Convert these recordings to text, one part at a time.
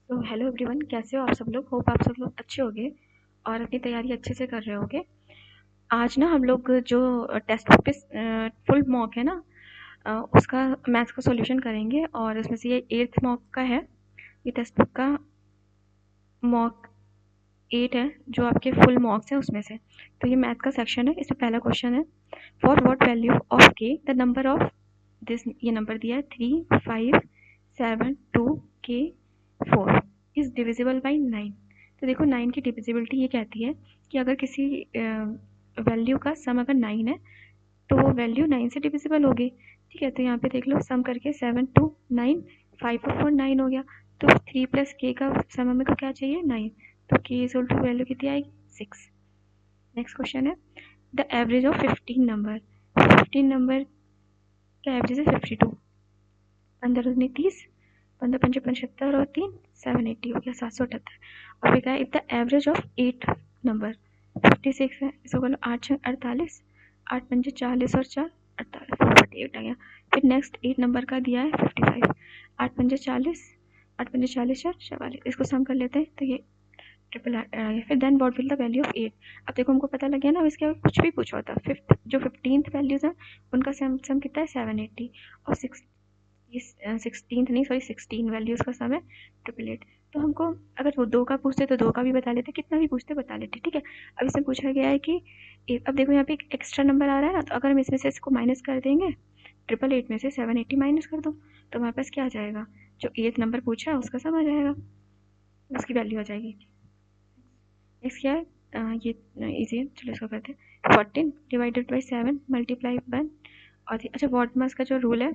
तो hello everyone, कैसे हो आप सब लोग। होप आप सब लोग अच्छे होंगे और अपनी तैयारी अच्छे से कर रहे होंगे। आज ना हम लोग जो टेक्स्ट बुक पे फुल मॉक है ना, उसका मैथ्स का सॉल्यूशन करेंगे और इसमें से ये 8th मॉक का है। ये टेक्स्ट बुक का मॉक 8 है, जो आपके फुल मॉक्स हैं उसमें से। तो ये मैथ का सेक्शन है। इसमें पहला क्वेश्चन है, फॉर व्हाट वैल्यू ऑफ के द नंबर ऑफ दिस, ये नंबर दिया है 3, 5, 7, 2 के 4 इज डिविजिबल बाई 9। तो देखो 9 की डिविजिबिलिटी ये कहती है कि अगर किसी वैल्यू का सम अगर 9 है तो वो वैल्यू 9 से डिविजिबल होगी। ठीक है, तो यहाँ पे देख लो सम करके 7 2 9, 5 और 4 9 हो गया। तो 3 प्लस के का सम हमें को क्या चाहिए 9, तो के इज टू वैल्यू कितनी आएगी 6। नेक्स्ट क्वेश्चन है, the average of 15 number. 15 number का एवरेज है 52। 15 दूनी 30, 15 पंजे 75 और 3 780 हो गया 778। और फिर क्या है, if the average of 8 number 56 है, इसको बोलो 8 6 48, 8 पंजे 40 और 4 48, 48 आ गया। फिर नेक्स्ट 8 नंबर का दिया है 55, 8 पंजे 40, 8 पंजे 40 4 44, इसको सम कर लेते हैं तो ये ट्रिपल आ गया। फिर then what will the value of 8। अब देखो हमको पता लग गया ना, इसके कुछ भी पूछा होता। फिफ्थ जो 15th वैल्यूज है उनका सम कितना है 780, और 16th नहीं सॉरी 16 वैल्यूज का सम है 888। तो हमको अगर वो 2 का पूछते तो 2 का भी बता लेते, कितना भी पूछते बता लेते। ठीक है, अब इसमें पूछा गया है कि अब देखो यहाँ पे एक एक्स्ट्रा नंबर आ रहा है ना, तो अगर हम इसमें से इसको माइनस कर देंगे, 888 में से 780 माइनस कर दो, तो हमारे पास क्या आ जाएगा, जो 8th नंबर पूछा है उसका सम आ जाएगा, उसकी वैल्यू आ जाएगी। नेक्स्ट क्या है, ये इजी है, चलो इसको करते हैं। 14 डिवाइडेड बाई 7 मल्टीप्लाई 1। और अच्छा वॉट मास का जो रूल है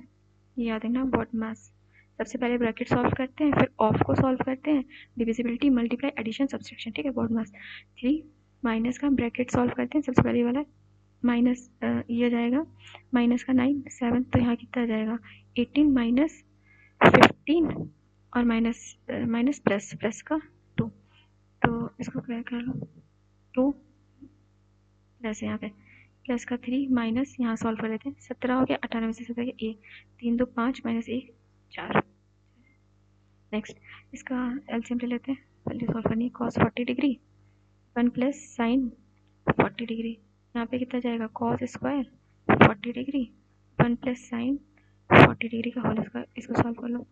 ये याद है ना, वॉट मास। सबसे पहले ब्रैकेट सॉल्व करते हैं, फिर ऑफ को सॉल्व करते हैं, डिविजिबिलिटी मल्टीप्लाई एडिशन सब्सट्रैक्शन। ठीक है, वॉट मास 3 माइनस का ब्रैकेट सॉल्व करते हैं, सबसे पहले वाला माइनस ये जाएगा माइनस का 9 7, तो यहाँ कितना आ जाएगा 18 माइनस 15 और माइनस माइनस प्लस प्लस का 2। तो इसको क्या कर लो 2 प्लस यहाँ पे प्लस का 3 माइनस यहाँ सॉल्व कर लेते हैं, 17 हो गया, 98 से 17 गया 1, 3 2 5 माइनस 1 4। नेक्स्ट इसका एलसीएम ले लेते हैं, वैल्यू सॉल्व करनी है। Cos 40 degree 1 plus sign 40 degree, यहाँ पे कितना जाएगा cos square 40 degree 1 plus sign 40 degree का होल स्क्वायर। इसको सॉल्व कर लो,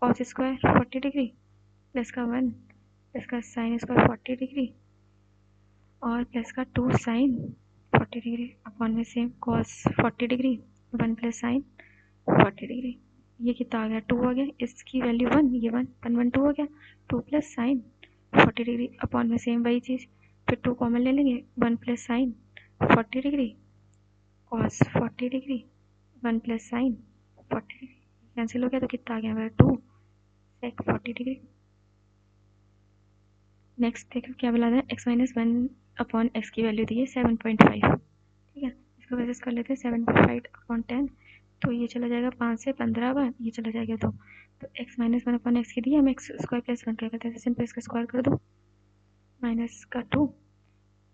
कॉस स्क्वायर 40 डिग्री प्लस का 1 प्लस का साइन स्क्वायर 40 डिग्री और प्लस का 2 साइन 40 डिग्री अपॉन में same cos 40 degree 1 plus sign 40 degree. ये कितना आ गया 2 आ गया, इसकी वैल्यू 1, ये 1 1 1 2 हो गया, 2 प्लस साइन 40 डिग्री अपॉन में सेम वही चीज़, फिर 2 कॉमन ले लेंगे, 1 plus sign 40 degree cos 40 degree 1 plus sign 40 degree cancel हो गया, तो कितना आ गया मेरा 2 सेक 40 डिग्री। नेक्स्ट देखो क्या बोला था, x माइनस 1 अपॉन एक्स की वैल्यू दी है 7.5। ठीक है, इसको वैसे कर लेते हैं 7.5 अपॉन 10, तो ये चला जाएगा 5 से 15 बार, ये चला जाएगा 2। तो x माइनस 1 अपॉन एक्स की दी है, हम एक्स स्क्वायर प्लस 1 क्या करते हैं, सिंपल इसका स्क्वायर कर दो, माइनस का 2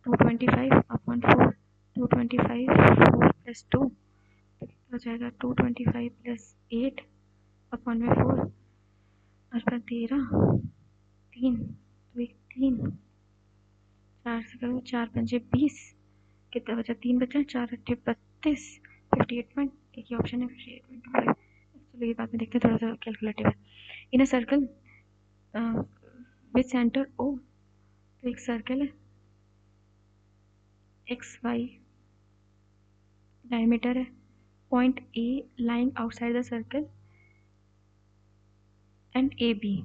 225 अपॉन 4, 225 4 प्लस 2 तो कितना हो जाएगा 225 प्लस 8 अपॉन में 4 और पर 13 3 तो 1 3 4 से करो 4 पंजे 20, कितना बचा 3 बचा, 4 अट्ठे 32, 58 एक ही ऑप्शन है 58.5। चलो ये बाद में देखते हैं, थोड़ा सा कैलकुलेटिव है। In a circle with centre O, तो एक सर्कल है एक्स वाई डायमीटर है, point A lying outside the circle and A B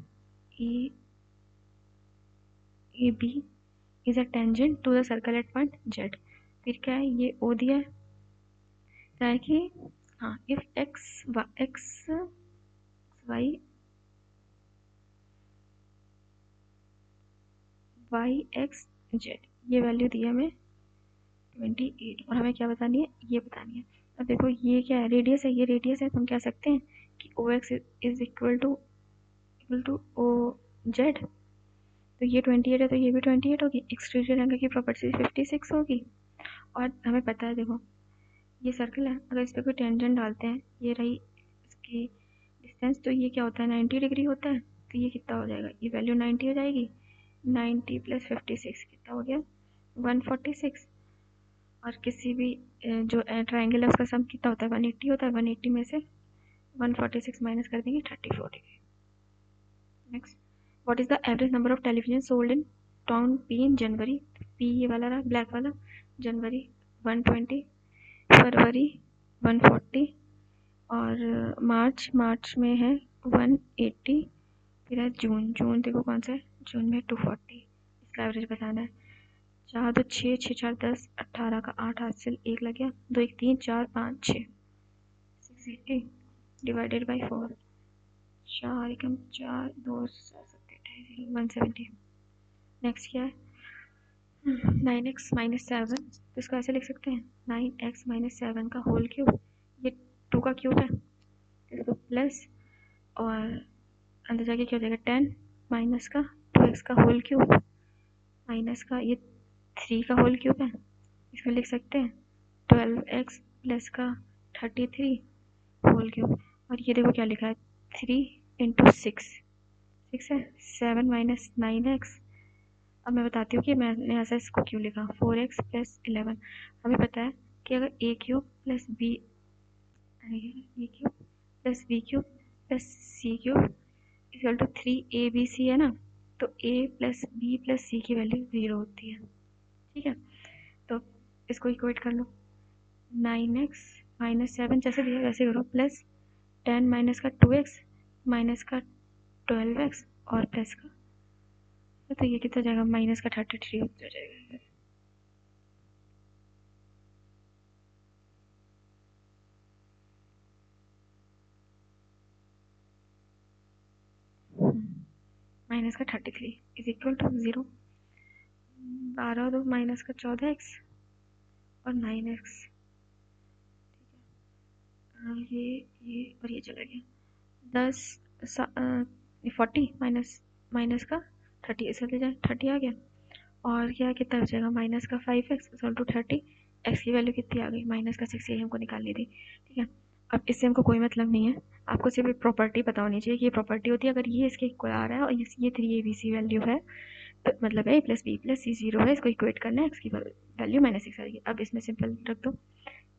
is a tangent to the circle at point Z. फिर क्या है, ये ओ दिया है कि हाँ if X Y Y X Z, ये वैल्यू दी है हमें 28 और हमें क्या बतानी है, ये बतानी है। अब देखो ये क्या है, रेडियस है, ये रेडियस है, तो हम कह सकते हैं कि O X is equal to O Z. तो ये 28 है तो ये भी 28 होगी, एक्सटीरियर एंगल की प्रॉपर्टी 56 होगी। और हमें पता है देखो ये सर्कल है, अगर इस पर कोई टेंजेंट डालते हैं, ये रही इसकी डिस्टेंस, तो ये क्या होता है 90 डिग्री होता है। तो ये कितना हो जाएगा, ये वैल्यू 90 हो जाएगी। 90 + 56 कितना हो गया, 146। और किसी भी जो ट्राइंगल है उसका सम कितना होता है, 180 होता है। 180 में से 146 माइनस कर देंगे, 34 degree. Next, what is the average number of television sold in town P in January. P ये वाला रहा ब्लैक वाला, जनवरी 120, फरवरी 140, और मार्च में है 180, फिर है जून देखो कौन सा है, जून में 240। इसका एवरेज बताना है। 4 2 6 6 4 10 18 का 8 हाथ से 1 लग गया, 2 1 3 4 5 6 680 डिवाइडेड बाई 4, 4 एकम 4 2 7 170। नेक्स्ट क्या है, 9x - 7, तो इसको ऐसे लिख सकते हैं 9x - 7 का होल क्यूब। ये 2 का क्यूब है, इसको प्लस और अंदर जाके क्या हो जाएगा 10 माइनस का 2x का होल क्यूब माइनस का ये 3 का होल क्यूब है, इसमें लिख सकते हैं 12x प्लस का 33 होल क्यूब। और ये देखो क्या लिखा है 3 × 6 है, 7 - 9x। अब मैं बताती हूँ कि मैंने ऐसा इसको क्यों लिखा। 4x + 11, हमें पता है कि अगर a cube plus b cube plus b cube plus c cube equal to 3abc है ना, तो a + b + c की वैल्यू 0 होती है। ठीक है, तो इसको इक्वेट कर लो, 9x - 7 जैसे दिया वैसे करो, प्लस 10 माइनस का 2x माइनस का 12x और प्लस का, तो ये कितना जाएगा, माइनस का 33 हो जाएगा। माइनस का 33 इज इक्वल टू 0। 12 2 माइनस का 14x और 9x। ये और ये चला गया 40 माइनस का 30, इसे ले जाए 30 आ गया। और क्या कितना बचेगा, माइनस का 5x इक्वल टू 30। x की वैल्यू कितनी आ गई, माइनस का 6, ये हमको निकालनी थी। ठीक है, अब इससे हमको कोई मतलब नहीं है, आपको सिर्फ एक प्रॉपर्टी पता होनी चाहिए कि ये प्रॉपर्टी होती है अगर ये इसके इक्वल आ रहा है और ये 3abc वैल्यू है, तो मतलब है a + b + c 0 है, इसको इक्वेट करना है, x की वैल्यू -6 आएगी। अब इसमें सिंपल रख दो,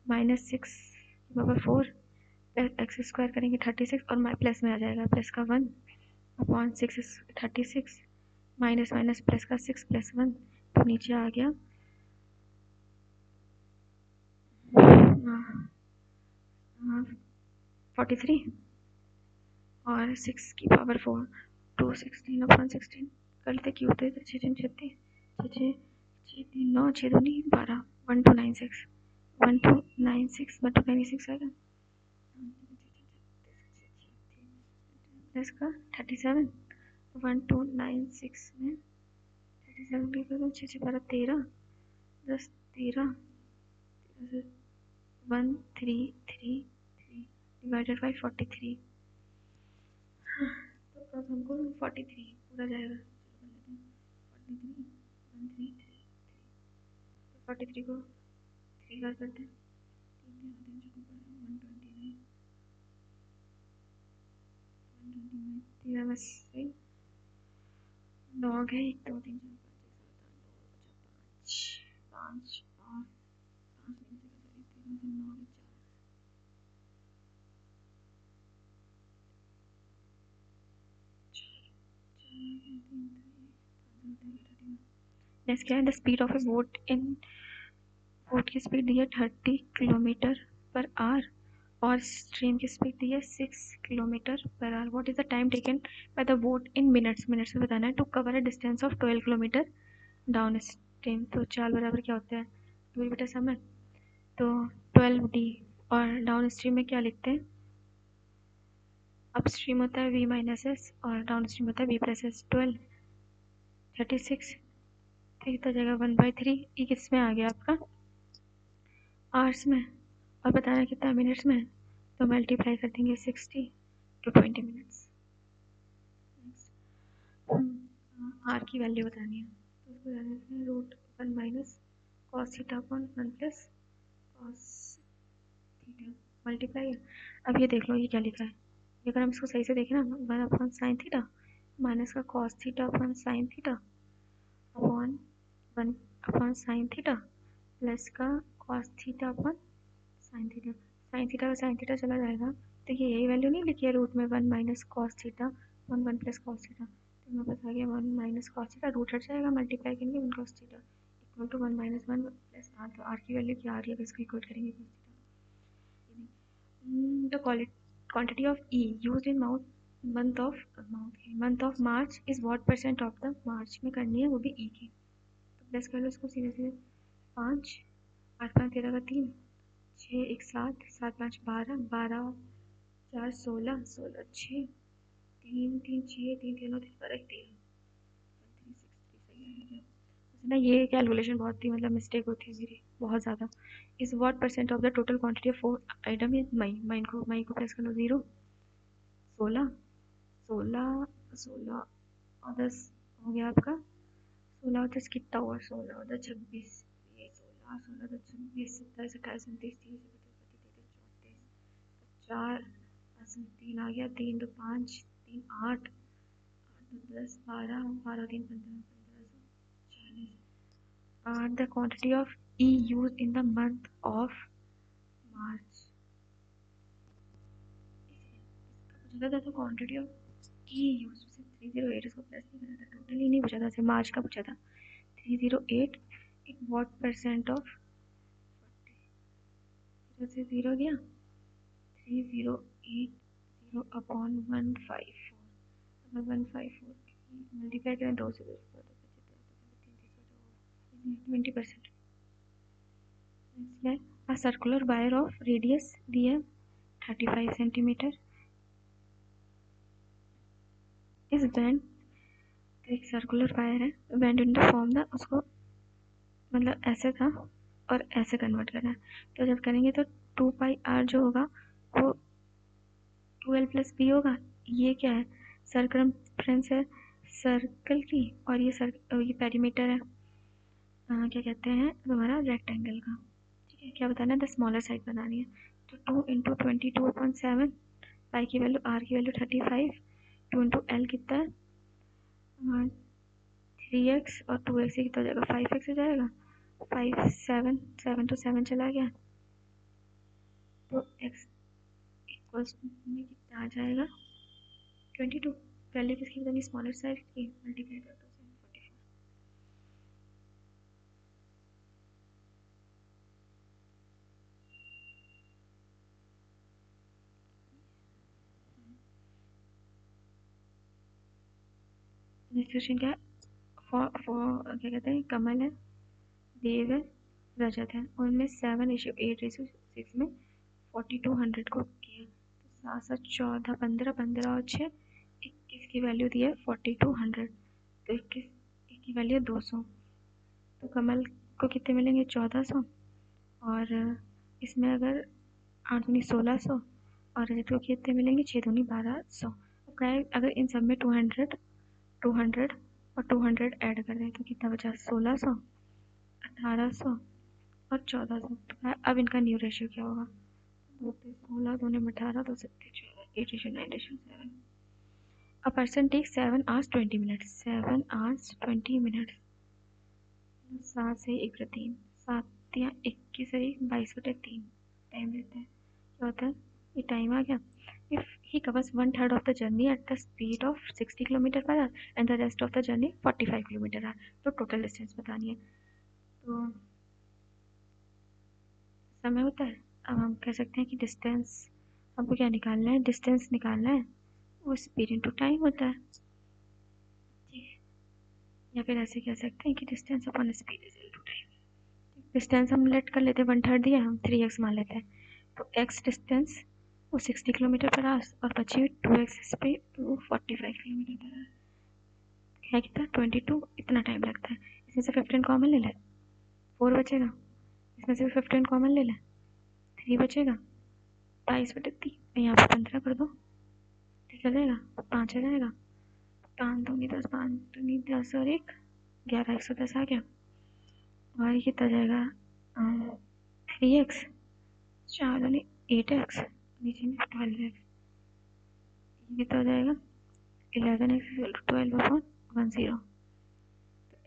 -6/4 x स्क्वायर करेंगे 36 और प्लस में आ जाएगा प्लस का 1 अपॉन 6 36 माइनस माइनस प्लस का 6 + 1, तो नीचे आ गया 43 और 6 की पावर 4 216/16 कर लेते क्यूब, तो 6 3 36 6 6 3 9 6 2 12 1296 1296 1296 आएगा प्लस का 37 1296 में 37 भी करो, 6 6 12 13 10 13 1333 डिवाइडेड बाई 43। तो अब हमको 43 पूरा जाएगा, 43 को 3 बार करते हैं, 3 बस सही 9 गए, 1 2 3 4 5 और 5 नेक्स्ट क्या है, the speed of A boat की स्पीड दी है 30 km/h और स्ट्रीम की स्पीड दी है 6 km/h। What is the time taken by the boat in minutes में बताना है to cover a distance of 12 km downstream. तो चाल बराबर क्या होता है, दूरी बटा समय, तो 12d और डाउन स्ट्रीम में क्या लिखते हैं, अप स्ट्रीम होता है v - s और डाउन स्ट्रीम होता है v + s। 12 36 कितना जाएगा 1/3, ये किस में आ गया आपका आवर्स में, और बताना कितना मिनट्स में, तो मल्टीप्लाई कर देंगे 60 to 20 मिनट्स। आर की वैल्यू बतानी है, तो उसको जानते हैं √1 minus cos theta upon 1 plus cos theta multiply. अब ये देख लो ये क्या लिखा है, अगर हम इसको सही से देखें ना 1 अपॉन sin थीटा माइनस का cos theta upon sine theta upon 1 upon sine theta plus का cos theta upon sine theta. Sine theta चला जाएगा तो ये यही वैल्यू नहीं लिखी है रूट में 1 minus cos theta upon 1 plus cos theta, तो मेरे पास आ गया 1 माइनस कॉस थीटा, रूट हट जाएगा, मल्टीप्लाई करेंगे 1 cos theta equal to 1 minus 1 plus R, तो आर की वैल्यू क्या आ रही है इसको इक्वल करेंगे cos theta. The quantity of E used in month of March is what percent of the March में करनी है, वो भी E की, तो प्लस कर लो इसको सीधे सीधे। 5 8 5 13 का 3 6 1 7 7 5 12 12 4 16 16 6 3 3 6 3 3 9 3 12 13 ना, ये कैलकुलेशन बहुत ही मतलब मिस्टेक होती है मेरी बहुत ज़्यादा। इस what percent of the total quantity of 4 item in May को प्लस कर लो 0 16 16 16 और 10 हो गया आपका 16 और 10 कितना हुआ 16 और 10 26 ये 16 16 10 26 27 28 29 30 31 34 3 आ गया 3 2 5 3 8 10 12 12 3 15 40 the quantity of E used in the month of March। पूछा था तो क्वांटिटी ऑफ E यूज 308 इसको प्लस नहीं करना था, टोटली नहीं पूछा था, सिर्फ मार्च का पूछा था। 308 इन व्हाट परसेंट ऑफ 0 से 0 गया 3080 अपॉन 154 मल्टीप्लाई करें 2 से 20%। A circular wire of radius दिया 35 सेंटीमीटर इस बैंड, एक सर्कुलर वायर है, बैंड इन द फॉर्म था, उसको मतलब ऐसे था और ऐसे कन्वर्ट करना है, तो जब करेंगे तो 2 पाई आर जो होगा वो 2l प्लस बी होगा। ये क्या है सर्कमफ्रेंस है सर्कल की, और ये पेरीमीटर है क्या कहते हैं तुम्हारा रेक्टेंगल का, ठीक है। क्या बताना है द स्मॉलर साइड बनानी है, तो 2 इंटू 22.7 पाई की वैल्यू आर की वैल्यू 35 2 इंटू एल कितना है 3x और 2x ही कितना हो जाएगा 5x हो जाएगा 5 7 7 तो 7 चला गया, तो x इक्वल्स में कितना आ जाएगा 22। पहले किसकी बतानी स्मॉलर साइड की मल्टीप्लाई कर दो 44। नेक्स्ट क्वेश्चन क्या है क्या कहते हैं कमल है देव है रजत है, उनमें 7:8:6 में 4200 को किया, तो 7 7 14 15 15 और 6 21 की वैल्यू दी है 4200, तो 21 की वैल्यू 200, तो कमल को कितने मिलेंगे 1400, और इसमें अगर 8 दूनी 1600 और रजत को कितने मिलेंगे 6 दूनी 1200। अब क्या है अगर इन सब में 200 200 और 200 ऐड कर दें तो कितना बचा 1600 1800 और 1400। तो अब इनका न्यू रेशियो क्या होगा 2 पे 16 2 में 18 2 7 14 8:9:7। A person takes 7 hours 20 minutes 7 hours 20 minutes 7 से 1 बटे 3 7 या 21 से 22/3 टाइम लेता है, क्या होता है ये टाइम आ गया। If he covers 1/3 of the journey at the speed of 60 km/h and the rest of the journey 45 km/h, तो टोटल डिस्टेंस बतानी है, तो समय होता है। अब हम कह सकते हैं कि डिस्टेंस हमको क्या निकालना है डिस्टेंस निकालना है, वो स्पीड इनटू टाइम होता है, या फिर ऐसे कह सकते हैं कि distance upon speed is equal to time. Distance हम लेट कर लेते हैं 1/3 दिया हम 3x मान लेते हैं, तो x डिस्टेंस वो 60 km/h और बची 2x स्पीड तो 45 km/h है कितना 22, इतना टाइम लगता है। इसमें से 15 कॉमन ले लें 4 बचेगा, इसमें से 15 कॉमन ले लें 3 बचेगा 22/3 यहाँ पर 15 कर दो चलेगा 5 आ जाएगा 5 दूनी 10 5 दूनी 10 और 1 11 110 आ गया, और ये कितना जाएगा 3x 4 दूनी 8x नीचे में 12x, ये कितना हो जाएगा 11x 12/10।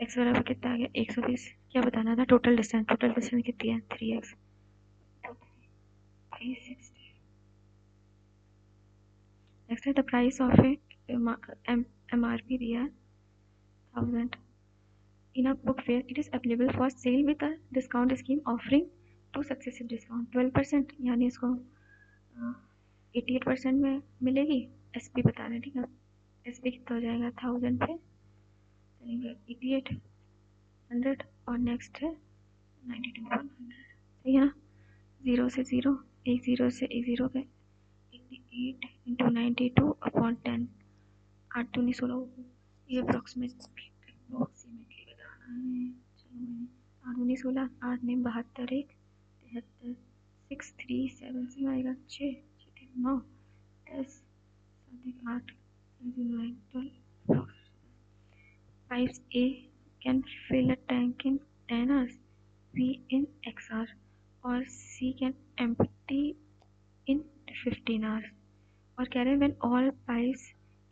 एक्स बराबर कितना आ गया 120। क्या बताना था टोटल डिस्टेंस कितनी है 3x 360। नेक्स्ट है द प्राइस ऑफ MRP दिया है 1000 in a book fair. It is available for sale with a discount scheme offering two successive discount 12%, यानी इसको 88% में मिलेगी। SP बता रहे ठीक है। SP कितना हो जाएगा 1000 पे चलेंगे 8800 और नेक्स्ट है 92,100। सही है ना। 0 से 0 एक 0 से एक 0 पे 88 इंटू 92/10 8 दूनी 16। ये अप्रॉक्सीमेटली बताना है। चलो मैंने 8 दूनी 16 8 ने 72 1 73 637 से आएगा 6 9 10 7 8 9 12। Pipes A can fill a tank in 10 hours, B in X hours, और C can empty in 15 hours। और कह रहे हैं when all pipes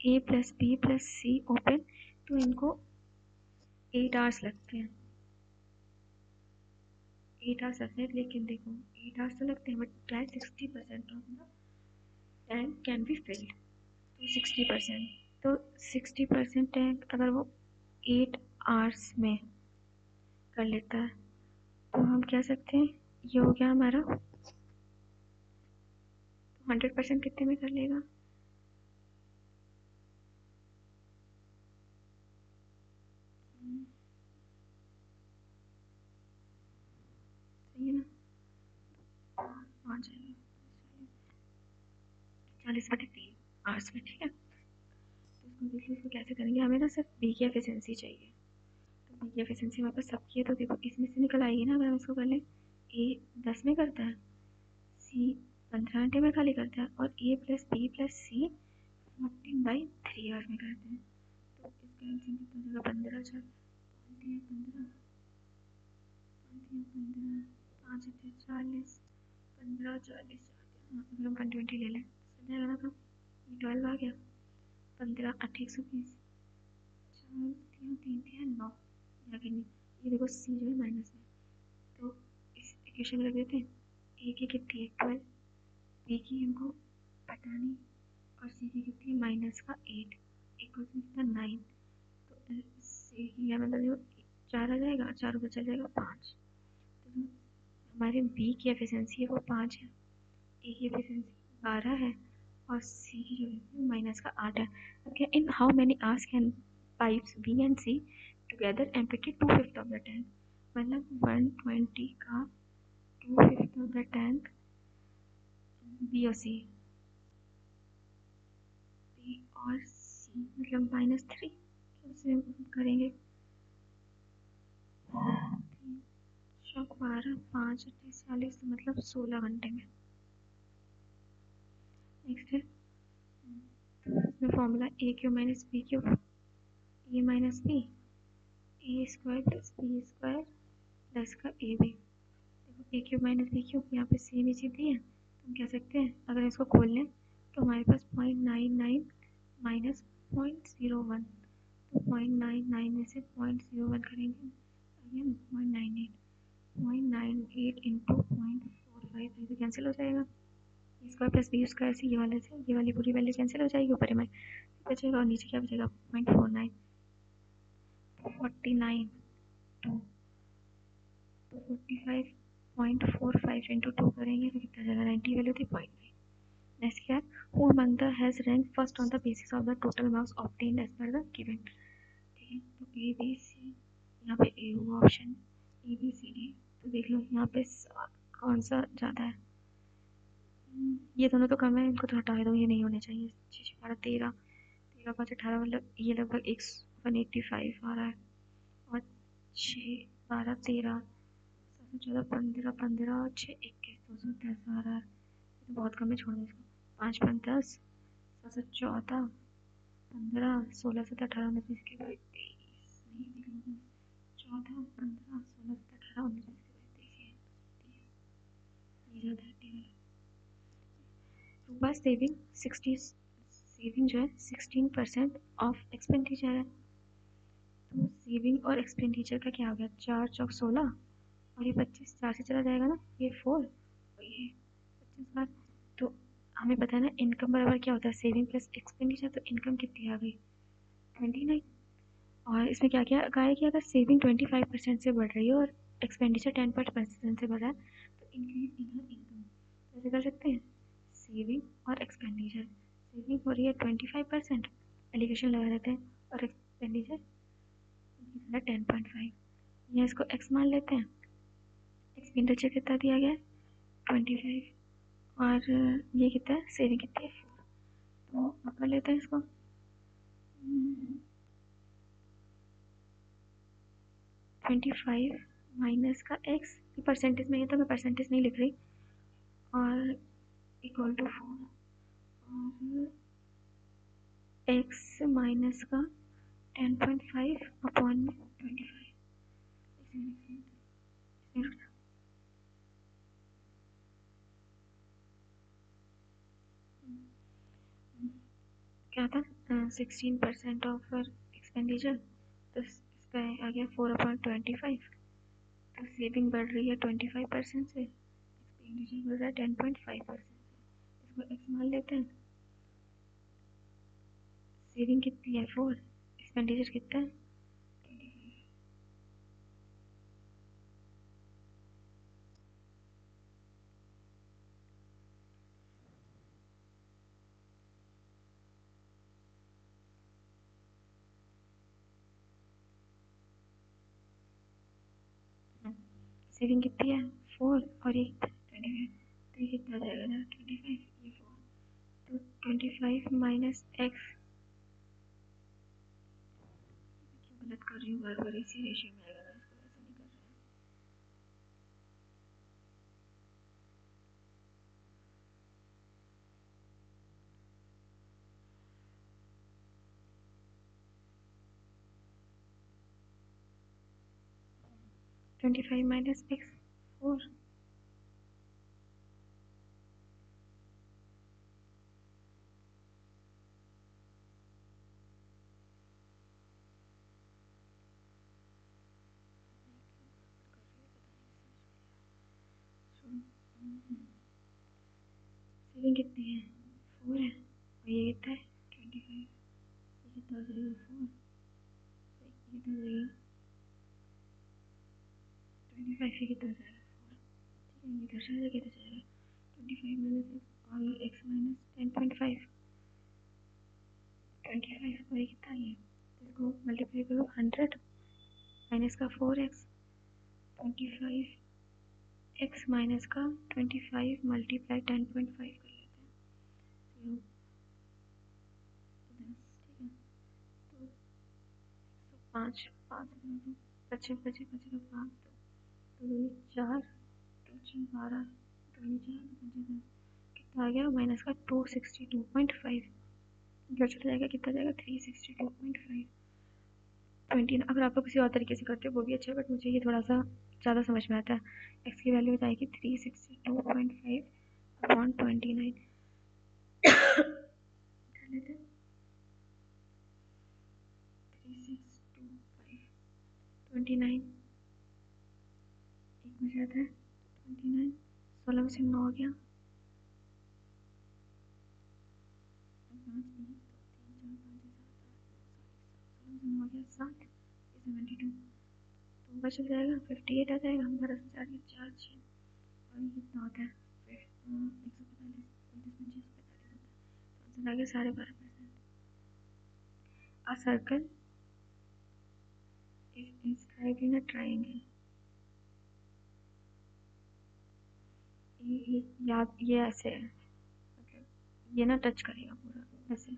A plus B plus C open, तो इनको 8 hours लगते हैं। 8 hours लगते हैं, लेकिन देखो 8 hours तो लगते हैं बट क्या है 60% of the tank can be filled. तो 60%, तो 60% टैंक अगर वो 8 hours में कर लेता है तो हम कह सकते हैं ये हो गया हमारा 100% कितने में कर लेगा। सही है ना। आ जाएगा 40/3 आवर्स में ठीक है। तो इसको देखिए इसको कैसे करेंगे। हमें ना सिर्फ बी की एफिशिएंसी चाहिए। तो बी की एफिशिएंसी हमारे पास सबकी है, तो देखो इसमें से निकल आएगी ना। अगर हम इसको कर लें ए 10 में करता है, सी 15 घंटे में खाली करता है, और ए प्लस बी प्लस सी 14/3 आवर्स में करते हैं। तो इसका आंसर कितना हो जाएगा 15 4 15 5 40 15 40। अगर हम 120 ले लें तो जाएगा ना। कम 12 आ गया 15 8 120 4 3 3 3 9 नहीं। ये देखो सी जो है माइनस में, तो इस इक्वेशन में रख देते हैं। ए की कितनी है 12, बी की हमको पता नहीं, और सी की कितनी है माइनस का 8 इक्वल कितना 9। तो सी की मतलब 4 आ जाएगा, 4 ऊपर चल जाएगा 5। तो हमारे बी की एफिशिएंसी है वो 5 है, ए की एफिशिएंसी 12 है, और सी की जो है माइनस का 8 है। Okay in how many hours can pipes B and C together empty 2/5 of the tank. मतलब 120 का 2/5 ऑफ द टैंक बी और सी, बी और सी मतलब -3 कैसे करेंगे। 12 5 40 मतलब 16 घंटे में। नेक्स्ट है इसमें formula A Q minus B Q A minus B A square plus B square plus का ए बी। देखो A Q minus B Q यहाँ पे सेम ही चीज़ दी है, तो हम कह सकते हैं अगर इसको खोल लें तो हमारे पास 0.99 माइनस 0.01, तो 0.99 में से 0.01 करेंगे अगेन 0.98 इंटू 0.45 तो कैंसिल हो जाएगा। स्क्वायर प्लस बी स्क्वायर से ये वाले से ये वाली पूरी वैल्यू कैंसिल हो जाएगी, ऊपर में बचेगा और नीचे क्या बचेगा 0.49 49 2 तो 45.45 इंटू 2 करेंगे तो कितना जाएगा 90 वैल्यू थी 0.9। नेक्स्ट क्या है who among the has rank first on the basis of the total marks obtained as per the given. ठीक है तो ए बी सी, यहाँ पे ए हुआ option A B C D. तो देख लो यहाँ पे कौन सा ज़्यादा है। ये दोनों तो कम है, इनको तो हटा दो, ये नहीं होने चाहिए। 6 12 13 13 5 18 मतलब ये लगभग 185 आ रहा है, और 6 12 13 7 14 15 15 और 6 21 210 आ रहा है। ये तो बहुत कम है, छोड़ दो इसको। 5 5 10 7 14 15 16 17 18 19 के बाद 23 नहीं 14 15 16 17 18 19 के बाद 23 ये ज़्यादा है। Ruba saving 60 सेविंग जो है 16% ऑफ एक्सपेंडिचर है। तो सेविंग और एक्सपेंडिचर का क्या हो गया, 4 चौक 16 और ये 25, 4 से चला जाएगा ना, ये 4 और ये 25 बार। तो हमें पता है ना इनकम बराबर क्या होता है, सेविंग प्लस एक्सपेंडिचर। तो इनकम कितनी आ गई, 29। और इसमें क्या क्या कहा है कि अगर सेविंग 25% से बढ़ रही है और एक्सपेंडिचर 10% से बढ़ रहा है तो इंक्रीज इन हर इनकम। ऐसे कर सकते हैं, सेविंग और एक्सपेंडिचर। सेविंग हो रही है 25%, एलिगेशन लगा देते हैं, और एक्सपेंडिचर 10.5। या इसको एक्स मान लेते हैं। एक्सपेंडिचर कितना दिया गया है, 25, और ये कितना है, सेविंग कितनी है, 4। तो अब कर लेते हैं इसको। 25 माइनस का एक्स, ये परसेंटेज में है तो मैं परसेंटेज नहीं लिख रही, और इक्वल टू 4, और एक्स माइनस का 10.5 अपॉन 25। क्या था, 16% ऑफ एक्सपेंडिचर, तो इस पे आ गया 4/25। तो सेविंग बढ़ रही है 25% से, एक्सपेंडिचर बढ़ रहा है 10.5% से। इसको एक्स मान लेते हैं। सेविंग कितनी है, 4, एक्सपेंडिचर कितना है, 25। 7 कितनी है, 4, और ये 25। तो ये कितना हो जाएगा ना, 25, ये 4। तो 25 माइनस एक्स, क्यों गलत कर रही हूँ बार बार, इसी रेशियो में आएगा ना, इसको ऐसा नहीं कर रहे हैं। 25 माइनस एक्स, 4। सेविंग कितनी है, 4 है, और ये कितना है, 25। ये कितना हो जाएगा, 4, ये कितना हो जाएगा, 25। ये कितना हो जाएगा, 4। ठीक है, ये इधर से कितना जाएगा, 25 माइनस एक्स, और ये एक्स माइनस 10.5, 25, और ये कितना है, तो इसको मल्टीप्लाई करो 100 माइनस का 4x, 25 एक्स माइनस का 25 मल्टीप्लाई 10.5 कर लेते हैं, 0 10। ठीक है, तो 5, 5 बचे बचे बचे 5, तो 2 4, 2 6 12, 2 4 बचे 10। कितना आ गया, माइनस का 262.5। इधर चला जाएगा, कितना जाएगा, 362.5। 20। अगर आप लोग किसी और तरीके से करते हो वो भी अच्छा है, बट मुझे ये थोड़ा सा ज़्यादा समझ में आता है। एक्स की वैल्यू हो जाएगी 362.5 अपॉन 29। कर लेते हैं, 3625 29, एक में जाता है 29, 16 में से 9 हो गया, 7, 72, तो ऊपर चल जाएगा 58 आ जाएगा, हमारा 4 और ये कितना होता है, 145, 29, 25, 45 होता है। तो आंसर आ गया 12.5%। A circle is inscribed in a triangle। याद, ये ऐसे है, मतलब ये ना टच करेगा पूरा ऐसे।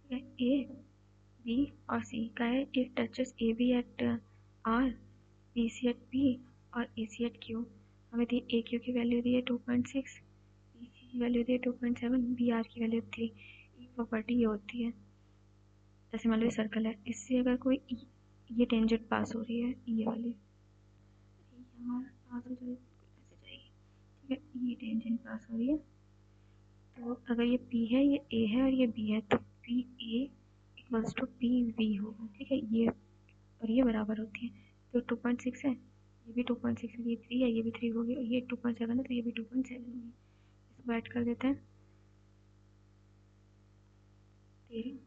ठीक है, ए बी और सी का है, it touches A B at R, B C at B, और ए सी एट क्यू। हमें दी ए क्यू की वैल्यू दी है 2.6, बी सी की वैल्यू दी है 2.7, बी आर की वैल्यू 3। एक प्रॉपर्टी ये होती है, जैसे मान लो सर्कल है, इससे अगर कोई ये टेंजेंट पास हो रही है, ये वाली यहाँ पास हो जाएगी, ऐसे जाएगी, ठीक है, ये टेंजेंट पास हो रही है। तो अगर ये P है, ये A है और ये B है, तो P A equals to P V होगा। ठीक है, ये और ये बराबर होती है। तो 2.6 है, ये भी 2.6 है, ये 3 है, ये भी 3 होगी, और ये 2.7 है तो ये भी 2.7 होगी। इसको ऐड कर देते हैं, 13,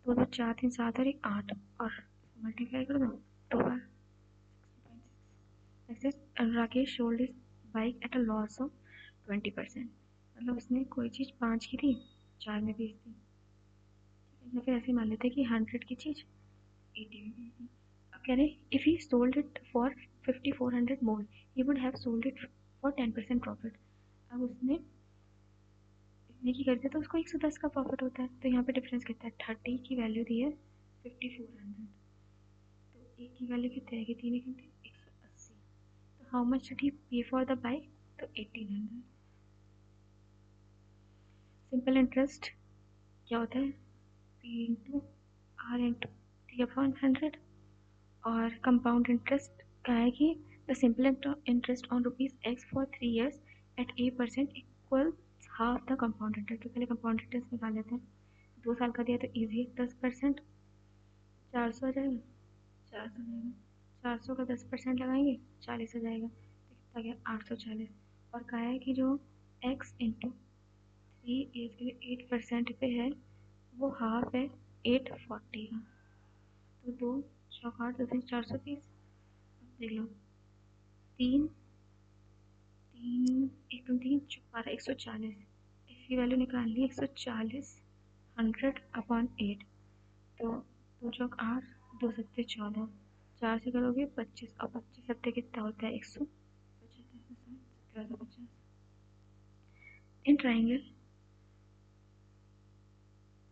2 2 4 3 7 और 1 8, और मल्टीप्लाई कर दो 2 बार। Rakesh sold his bike at a loss of 20%। मतलब उसने कोई चीज़ 5 की थी, 4 में बेच दी। या फिर ऐसे मान लेते हैं कि 100 की चीज़ 80 में बेच दी। अब कह रहे if he sold it for 5400 more, he would have sold it for 10% profit. अब उसने इतने की कर दिया तो उसको 110 का प्रॉफिट होता है। तो यहाँ पे डिफरेंस कितना है, 30 की वैल्यू दी है 5400, तो एक की वैल्यू कितनी रहेगी, 3 घंटे 180। तो हाउ मच डिड ही पे फॉर द बाइक, तो 1800। सिंपल इंटरेस्ट क्या होता है, P into R into T upon 100। और कंपाउंड इंटरेस्ट का है कि the simple interest on rupees X for 3 years at 8% equal half the compound interest. तो पहले कंपाउंड इंटरेस्ट निकाल लेते हैं। 2 साल का दिया तो ईजी है, 10%, 400 आ जाएगा, 400 आ जाएगा, 400 का 10% लगाएंगे 40 आ जाएगा, तो कितना गया 840। और कहा है कि जो एक्स इंटू 3 years के लिए 8% पे है, वो हाफ है 840 का। तो 2 चौक 8 2 430। देख लो, 3 3 1 3 12 140, इसकी वैल्यू निकालनी 140 100 अपॉन 8। तो 2 चौक 8 2 सत्ते 14, 4 से करोगे 25, और 25 सत्ते कितना होता है 175, 1750। In triangle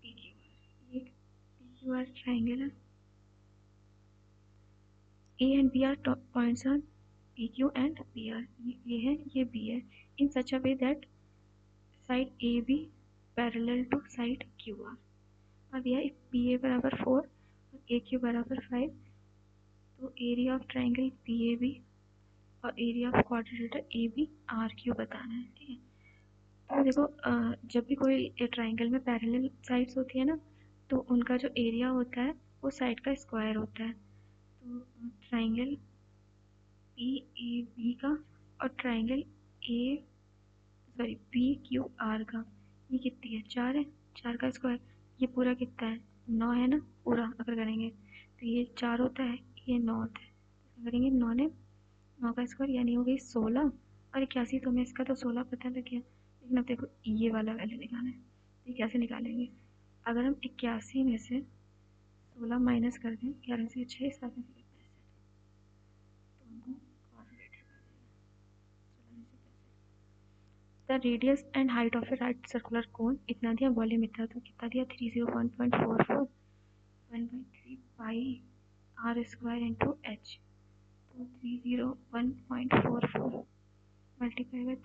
P Q R, ये पी क्यू आर ट्राइंगल है, A and B are points on P Q and P R, ये है ये बी है, in such a way that side A B parallel to side Q R. अब यह P A बराबर 4 और ए Q बराबर 5, तो area of triangle P A B और area of quadrilateral A B R Q बताना है। ठीक है, तो देखो जब भी कोई ट्राइंगल में पैरेलल साइड्स होती है ना, तो उनका जो एरिया होता है वो साइड का स्क्वायर होता है। तो ट्राइंगल पी ए बी का और triangle A sorry P Q are का, ये कितनी है 4 है, 4 का स्क्वायर, ये पूरा कितना है 9 है ना पूरा, अगर करेंगे तो ये 4 होता है, ये 9 होता है, तो करेंगे 9 ने 9 का स्क्वायर यानी हो गई 16, और 81 तो मैं इसका तो 16 पता लग गया। लेकिन अब देखो ये वाला वैल्यू निकालना है, तो ये कैसे निकालेंगे, अगर हम 81 में से 16 माइनस कर दें, 11 से 6 7 में से 65, तो हमको कैलकुलेटर कर देगा। The radius and height of A right circular cone इतना दिया, वॉल्यूम इतना, तो कितना दिया 301.44 1/3 पाई आर स्क्वायर इंटू एच। तो 301.44 मल्टीप्लाई बाई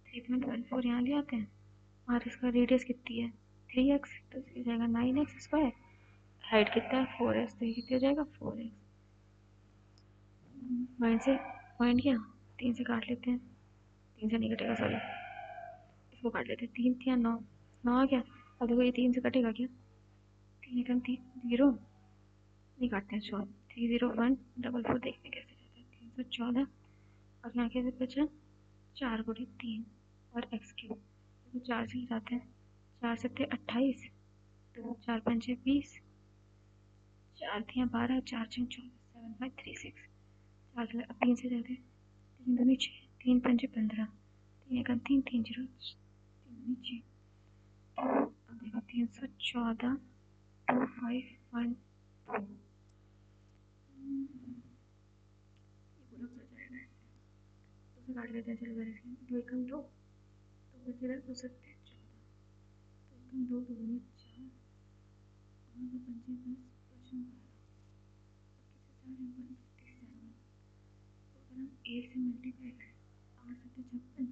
3.14 यहाँ ले आते हैं, और इसका रेडियस कितनी है 3x, तो इसकी जाएगा 9x स्क्वायर, हाइट कितना है 4x, तो ये कितना हो जाएगा 4x। पॉइंट से पॉइंट क्या 3 से काट लेते हैं, 3 से नहीं कटेगा सॉरी, इसको काट लेते हैं, 3 या 9, 9 आ गया। अब देखो ये 3 से कटेगा क्या, 3 एकम 3 0, नहीं काटते हैं शॉर्ट, 301.44 देखते हैं कैसे जाता है, 314, और यहाँ कैसे बचा 4 गुणे 3 और एक्स क्यूब, तो 4 से जाते हैं, 4 सत्ते 28, तो 4 पंचे 20, 4 थिया 12, 4 छः 24, 7/36, 4 से 3 से जाते हैं, 3 दूनी 6, 3 पंचे 15, 3 एकम 3 3 0 3 दूनी 6, अब देखो 314 2512, ये पूरा कर जाएगा, तो उसे काट लेते हैं, चलो मेरे से 2 एकम 2, तो बचेगा 2 सत्ते 14, तो एकम 2 दूनी 4 और 2 पंचे 10 5 12, 157, तो अगर हम 8 से मल्टीप्लाई करें, 8 सत्ते 56,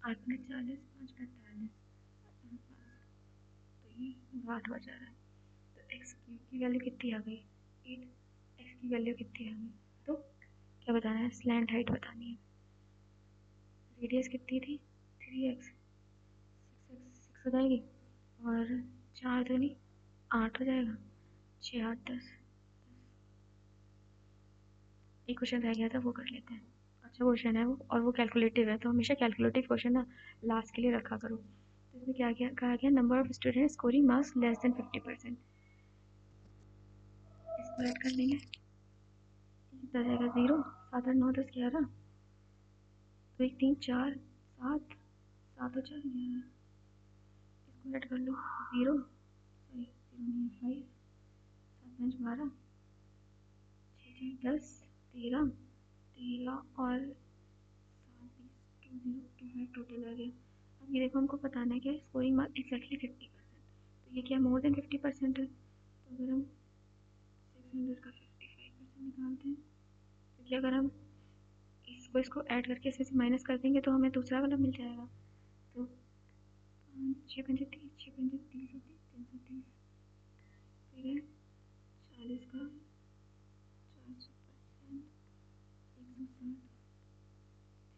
8 में 40, 5 का 48, तो ये 8 बचा रहा है। तो एक्स क्यूब की वैल्यू कितनी आ गई 8, एक्स की वैल्यू कितनी आ गई, तो क्या बताना है, स्लैंट हाइट बतानी है। रेडियस कितनी थी, 3x, 6 हो जाएगी, और 4 दूनी 8 हो जाएगा, 6 8 10। एक क्वेश्चन रह गया था, वो कर लेते हैं। अच्छा क्वेश्चन है वो, और वो कैलकुलेटिव है, तो हमेशा कैलकुलेटिव क्वेश्चन ना लास्ट के लिए रखा करो। तो इसमें क्या क्या कहा गया, number of student scoring marks less than 50%। इसको ऐड कर लेंगे, कितना जाएगा, 0, 7 8 9 10 11, तो 1 3 4 7, 7 और 4 11, इसको ऐड कर लो, 0 सॉरी 0 नहीं 5, 7 5 12, 6 6 10 13, 13 और 7 20, 2 0 2 5 टोटल आ गया। अब ये देखो, हमको बताना है कि स्कोरिंग मार्क्स एक्जैक्टली 50%, तो ये क्या मोर देन 50% है, तो अगर हम 600 का 55% निकालते हैं, क्योंकि अगर हम इसको ऐड करके इसमें से माइनस कर देंगे तो हमें दूसरा वाला मिल जाएगा। तो 6 पंजे 30, 6 पंजे 30 होती, 330, फिर है 40 का 400%, 160,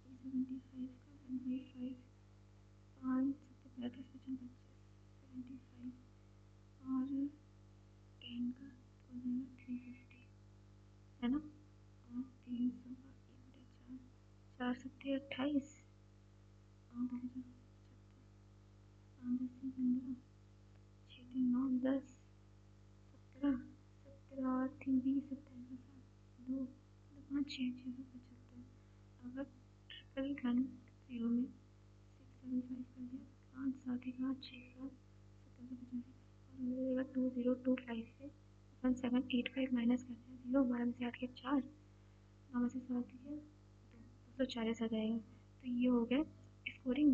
375 का 1/5, 5 7 35 55 75, और 10 का तो हो जाएगा 350, है ना, और 300 का 1/4, 4 सत्ते 28, 5 5 10 15, 6 3 9 10, 17 17 और 3 20, 27 2 5 6 675। अगर ट्रिपल वन जीरो में 6 7 5 कर दिया, 5 7 1 8 6 7 17 और मुझे देगा 2025 से अपन 7 8 5 माइनस कर दिया, 0 12 में से 8 के 4, 9 में से 7 गया 240 आ जाएगा। तो ये हो गया स्कोरिंग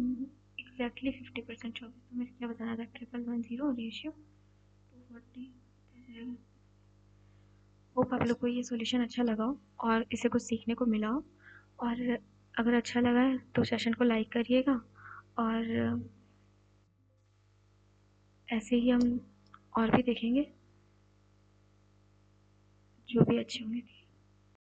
एग्जैक्टली 50%। 24 तो मुझे क्या बताना था, 1 1 0 रेशियो 240 आ जाएगा। होप आप लोग को ये सॉल्यूशन अच्छा लगा हो और इससे कुछ सीखने को मिला हो, और अगर अच्छा लगा है तो सेशन को लाइक करिएगा, और ऐसे ही हम और भी देखेंगे जो भी अच्छे होंगे।